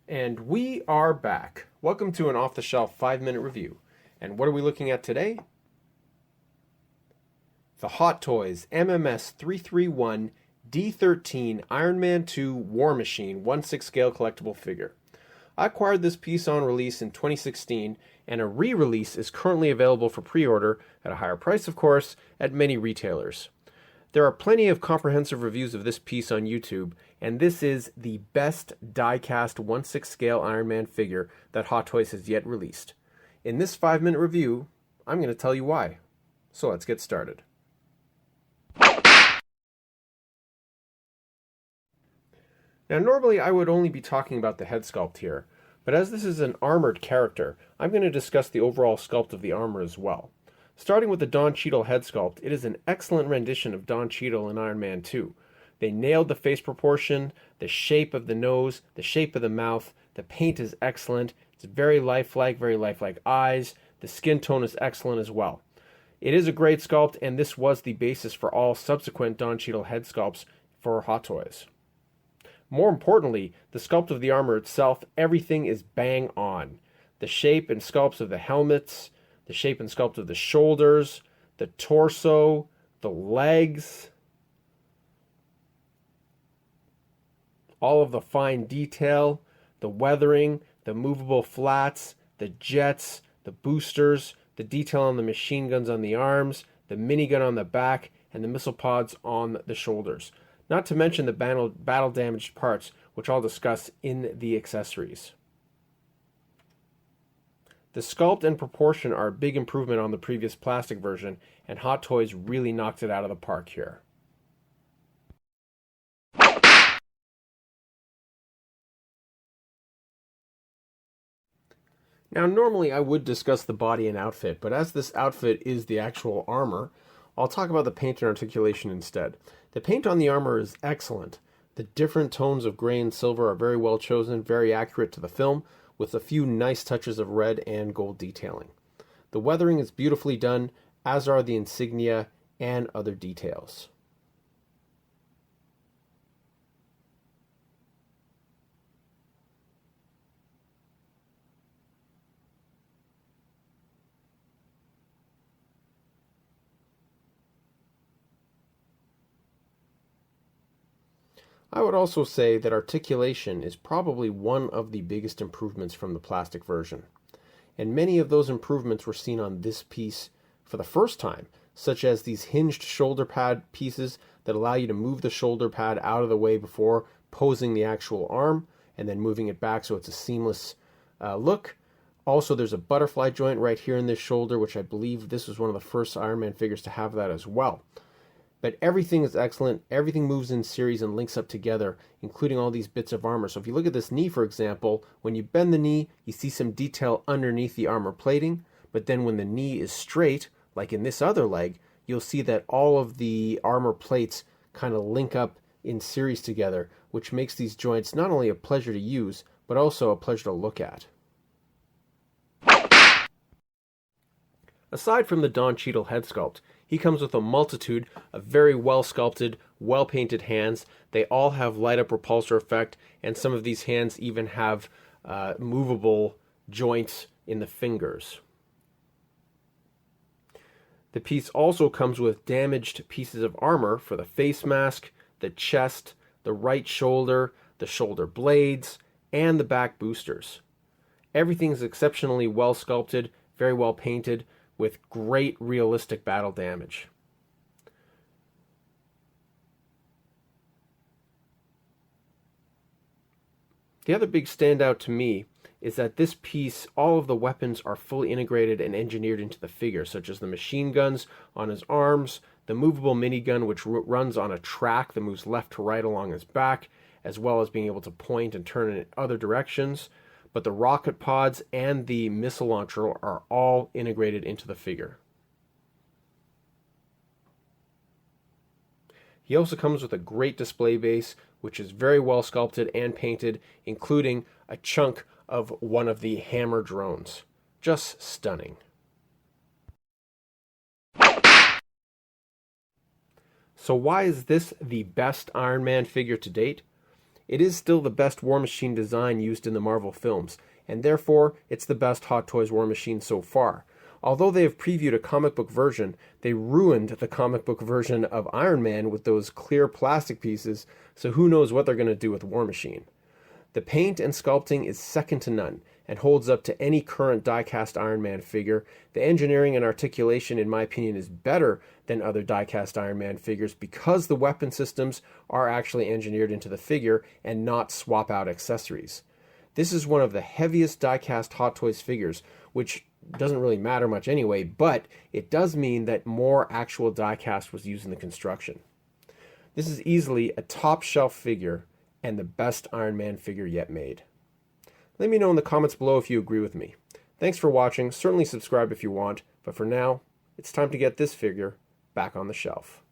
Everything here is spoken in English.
And we are back. Welcome to an off-the-shelf 5-minute review. And what are we looking at today? The Hot Toys MMS 331 D13 Iron Man 2 War Machine 1/6 scale collectible figure. I acquired this piece on release in 2016, and a re-release is currently available for pre-order at a higher price, of course, at many retailers. There are plenty of comprehensive reviews of this piece on YouTube, and this is the best die-cast 1/6 scale Iron Man figure that Hot Toys has yet released. In this 5-minute review, I'm going to tell you why. So let's get started. Now normally I would only be talking about the head sculpt here, but as this is an armored character, I'm going to discuss the overall sculpt of the armor as well. Starting with the Don Cheadle head sculpt, it is an excellent rendition of Don Cheadle in Iron Man 2. They nailed the face proportion, the shape of the nose, the shape of the mouth, the paint is excellent, it's very lifelike eyes, the skin tone is excellent as well. It is a great sculpt, and this was the basis for all subsequent Don Cheadle head sculpts for Hot Toys. More importantly, the sculpt of the armor itself, everything is bang on. The shape and sculpts of the helmets, the shape and sculpt of the shoulders, the torso, the legs, all of the fine detail, the weathering, the movable flats, the jets, the boosters, the detail on the machine guns on the arms, the minigun on the back, and the missile pods on the shoulders. Not to mention the battle damaged parts, which I'll discuss in the accessories. The sculpt and proportion are a big improvement on the previous plastic version, and Hot Toys really knocked it out of the park here. Now normally I would discuss the body and outfit, but as this outfit is the actual armor, I'll talk about the paint and articulation instead. The paint on the armor is excellent. The different tones of gray and silver are very well chosen, very accurate to the film, with a few nice touches of red and gold detailing. The weathering is beautifully done, as are the insignia and other details. I would also say that articulation is probably one of the biggest improvements from the plastic version. And many of those improvements were seen on this piece for the first time, such as these hinged shoulder pad pieces that allow you to move the shoulder pad out of the way before posing the actual arm, and then moving it back so it's a seamless look. Also, there's a butterfly joint right here in this shoulder, which I believe this was one of the first Iron Man figures to have that as well. But everything is excellent, everything moves in series and links up together, including all these bits of armor. So if you look at this knee, for example, when you bend the knee, you see some detail underneath the armor plating, but then when the knee is straight, like in this other leg, you'll see that all of the armor plates kind of link up in series together, which makes these joints not only a pleasure to use, but also a pleasure to look at. Aside from the Don Cheadle head sculpt, he comes with a multitude of very well sculpted, well painted hands. They all have light up repulsor effect, and some of these hands even have movable joints in the fingers. The piece also comes with damaged pieces of armor for the face mask, the chest, the right shoulder, the shoulder blades, and the back boosters. Everything is exceptionally well sculpted, very well painted, with great realistic battle damage. The other big standout to me is that this piece, all of the weapons are fully integrated and engineered into the figure, such as the machine guns on his arms, the movable minigun which runs on a track that moves left to right along his back, as well as being able to point and turn in other directions. But the rocket pods and the missile launcher are all integrated into the figure. He also comes with a great display base, which is very well sculpted and painted, including a chunk of one of the hammer drones. Just stunning. So why is this the best Iron Man figure to date? It is still the best War Machine design used in the Marvel films, and therefore it's the best Hot Toys War Machine so far. Although they have previewed a comic book version, they ruined the comic book version of Iron Man with those clear plastic pieces, so who knows what they're going to do with War Machine. The paint and sculpting is second to none, and holds up to any current die-cast Iron Man figure. The engineering and articulation, in my opinion, is better than other die-cast Iron Man figures because the weapon systems are actually engineered into the figure and not swap-out accessories. This is one of the heaviest die-cast Hot Toys figures, which doesn't really matter much anyway, but it does mean that more actual die-cast was used in the construction. This is easily a top-shelf figure and the best Iron Man figure yet made. Let me know in the comments below if you agree with me. Thanks for watching. Certainly subscribe if you want, but for now, it's time to get this figure back on the shelf.